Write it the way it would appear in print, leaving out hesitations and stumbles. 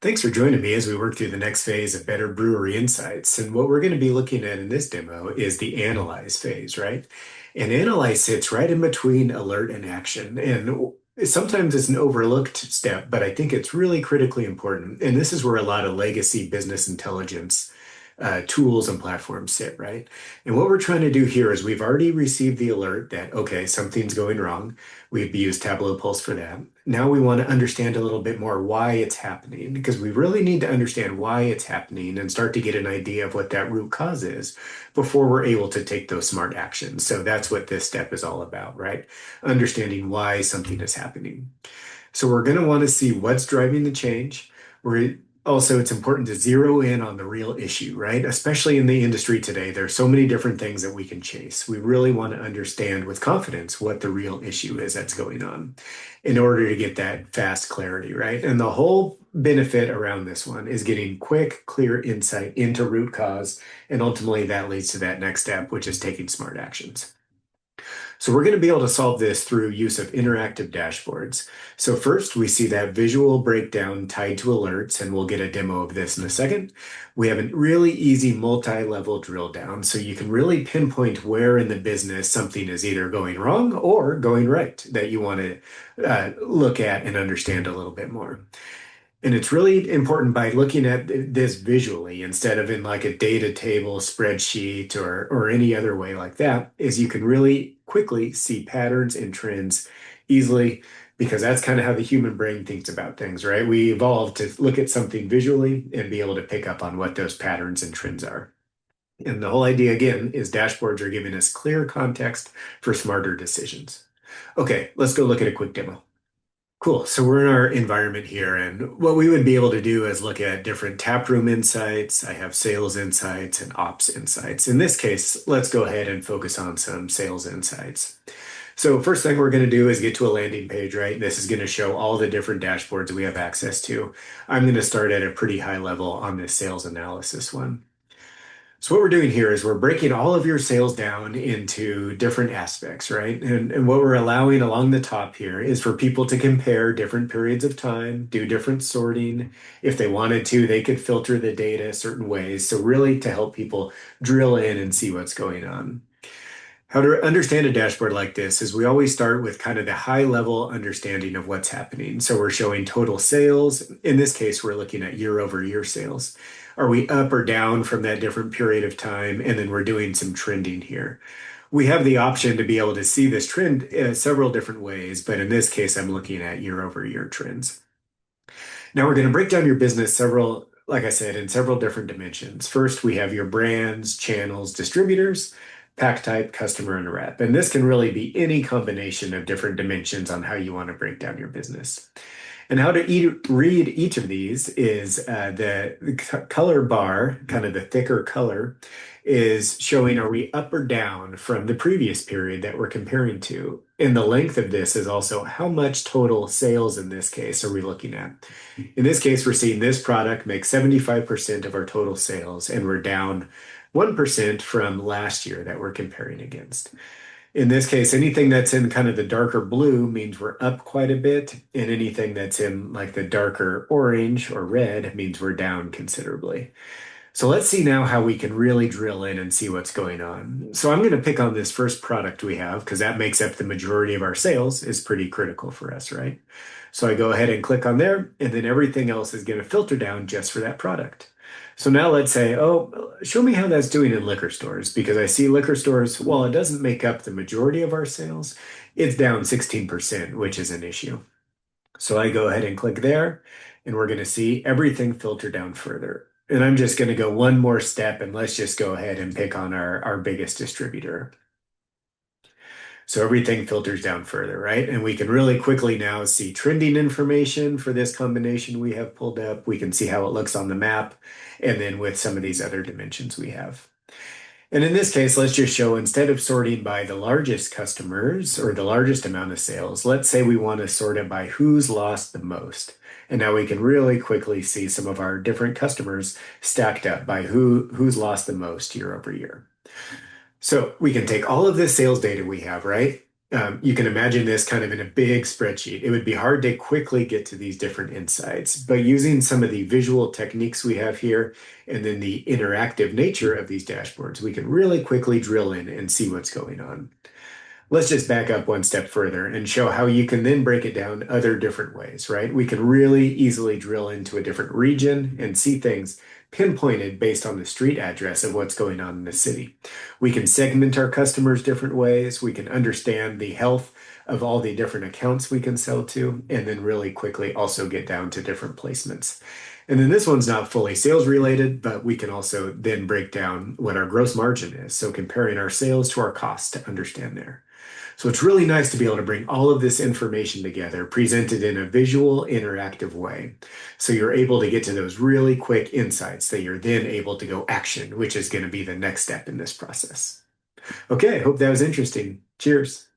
Thanks for joining me as we work through the next phase of Better Brewery Insights. And what we're going to be looking at in this demo is the analyze phase, right? And analyze sits right in between alert and action. And sometimes it's an overlooked step, but I think it's really critically important. And this is where a lot of legacy business intelligence tools and platforms sit, right? And what we're trying to do here is we've already received the alert that, okay, something's going wrong. We've used Tableau Pulse for that. Now we want to understand a little bit more why it's happening because we really need to understand why it's happening and start to get an idea of what that root cause is before we're able to take those smart actions. So that's what this step is all about, right? Understanding why something is happening. So we're going to want to see what's driving the change. We're also, it's important to zero in on the real issue, right? Especially in the industry today, there's so many different things that we can chase. We really want to understand with confidence what the real issue is that's going on in order to get that fast clarity, right? And the whole benefit around this one is getting quick, clear insight into root cause. And ultimately, that leads to that next step, which is taking smart actions. So we're going to be able to solve this through use of interactive dashboards. So first, we see that visual breakdown tied to alerts, and we'll get a demo of this in a second. We have a really easy multi-level drill down, so you can really pinpoint where in the business something is either going wrong or going right that you want to look at and understand a little bit more. And it's really important by looking at this visually instead of in like a data table, spreadsheet, or any other way like that, is you can really quickly see patterns and trends easily because that's kind of how the human brain thinks about things, right? We evolved to look at something visually and be able to pick up on what those patterns and trends are. And the whole idea again is dashboards are giving us clear context for smarter decisions. Okay, let's go look at a quick demo. Cool. So we're in our environment here, and what we would be able to do is look at different taproom insights. I have sales insights and ops insights. In this case, let's go ahead and focus on some sales insights. So first thing we're going to do is get to a landing page, right? This is going to show all the different dashboards we have access to. I'm going to start at a pretty high level on this sales analysis one. So what we're doing here is we're breaking all of your sales down into different aspects, right? And what we're allowing along the top here is for people to compare different periods of time, do different sorting. If they wanted to, they could filter the data certain ways. So really to help people drill in and see what's going on. How to understand a dashboard like this is we always start with kind of the high level understanding of what's happening. So we're showing total sales. In this case, we're looking at year over year sales. Are we up or down from that different period of time? And then we're doing some trending here. We have the option to be able to see this trend several different ways, but in this case, I'm looking at year over year trends. Now we're going to break down your business several, like I said, in several different dimensions. First, we have your brands, channels, distributors, pack type, customer, and rep. And this can really be any combination of different dimensions on how you want to break down your business. And how to read each of these is the color bar, kind of the thicker color, is showing are we up or down from the previous period that we're comparing to. And the length of this is also how much total sales in this case are we looking at. In this case, we're seeing this product make 75% of our total sales, and we're down 1% from last year that we're comparing against. In this case, anything that's in kind of the darker blue means we're up quite a bit, and anything that's in like the darker orange or red means we're down considerably. So let's see now how we can really drill in and see what's going on. So I'm going to pick on this first product we have because that makes up the majority of our sales, is pretty critical for us, right? So I go ahead and click on there, and then everything else is going to filter down just for that product. So now let's say, oh, show me how that's doing in liquor stores, because I see liquor stores, while it doesn't make up the majority of our sales, it's down 16%, which is an issue. So I go ahead and click there, and we're going to see everything filter down further. And I'm just going to go one more step, and let's just go ahead and pick on our biggest distributor. So everything filters down further, right? And we can really quickly now see trending information for this combination we have pulled up. We can see how it looks on the map, and then with some of these other dimensions we have. And in this case, let's just show instead of sorting by the largest customers or the largest amount of sales, let's say we want to sort it by who's lost the most. And now we can really quickly see some of our different customers stacked up by who's lost the most year over year. So we can take all of this sales data we have, right? You can imagine this kind of in a big spreadsheet. It would be hard to quickly get to these different insights, but using some of the visual techniques we have here and then the interactive nature of these dashboards, we can really quickly drill in and see what's going on. Let's just back up one step further and show how you can then break it down other different ways, right? We can really easily drill into a different region and see things pinpointed based on the street address of what's going on in the city. We can segment our customers different ways. We can understand the health of all the different accounts we can sell to, and then really quickly also get down to different placements. And then this one's not fully sales related, but we can also then break down what our gross margin is. So comparing our sales to our costs to understand there. So it's really nice to be able to bring all of this information together, presented in a visual, interactive way. So you're able to get to those really quick insights that you're then able to go action, which is going to be the next step in this process. Okay, hope that was interesting. Cheers.